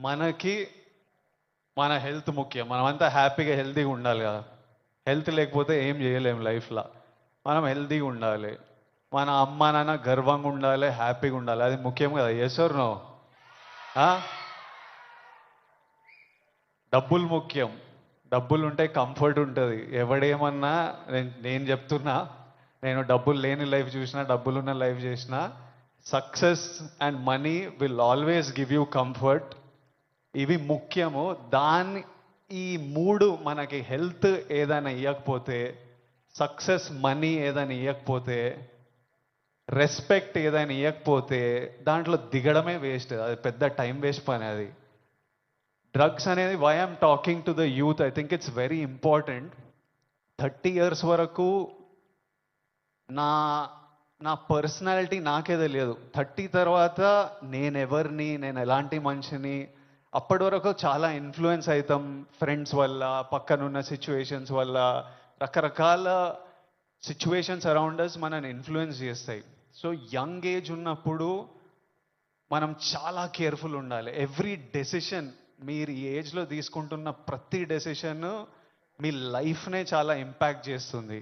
మనకి మన హెల్త్ ముఖ్యం. మనమంతా హ్యాపీగా హెల్తీగా ఉండాలి కదా. హెల్త్ లేకపోతే ఏం చేయలేం లైఫ్లో. మనం హెల్తీగా ఉండాలి, మన అమ్మ నాన్న గర్వంగా ఉండాలి, హ్యాపీగా ఉండాలి. అది ముఖ్యం కదా. Yes or no? డబ్బులు ముఖ్యం. డబ్బులు ఉంటే కంఫర్ట్ ఉంటుంది. ఎవడేమన్నా నేను చెప్తున్నా, నేను డబ్బులు లేని లైఫ్ చూసినా, డబ్బులున్న లైఫ్ చేసినా, success and money will always give you comfort. ఇవి ముఖ్యము. ఈ మూడు మనకి హెల్త్ ఏదైనా ఇవ్వకపోతే, సక్సెస్ మనీ ఏదైనా ఇవ్వకపోతే, రెస్పెక్ట్ ఏదైనా ఇవ్వకపోతే దాంట్లో దిగడమే వేస్ట్. అది పెద్ద టైం వేస్ట్ పని. అది డ్రగ్స్ అనేది, why I'm talking to the youth, I think it's very important. 30 years వరకు నా నా పర్సనాలిటీ నాకే తెలియదు. 30 తర్వాత నేనెవరిని, నేను ఎలాంటి మనిషిని, అప్పటి వరకు చాలా ఇన్ఫ్లుయెన్స్ అవుతాం ఫ్రెండ్స్ వల్ల, పక్కనున్న సిచ్యువేషన్స్ వల్ల. రకరకాల సిచ్యువేషన్స్ అరౌండ్ అస్ మనని ఇన్ఫ్లుయెన్స్ చేస్తాయి. సో యంగ్ ఏజ్ ఉన్నప్పుడు మనం చాలా కేర్ఫుల్ ఉండాలి. ఎవ్రీ డెసిషన్, మీరు ఈ ఏజ్లో తీసుకుంటున్న ప్రతి డెసిషన్ మీ లైఫ్నే చాలా ఇంపాక్ట్ చేస్తుంది.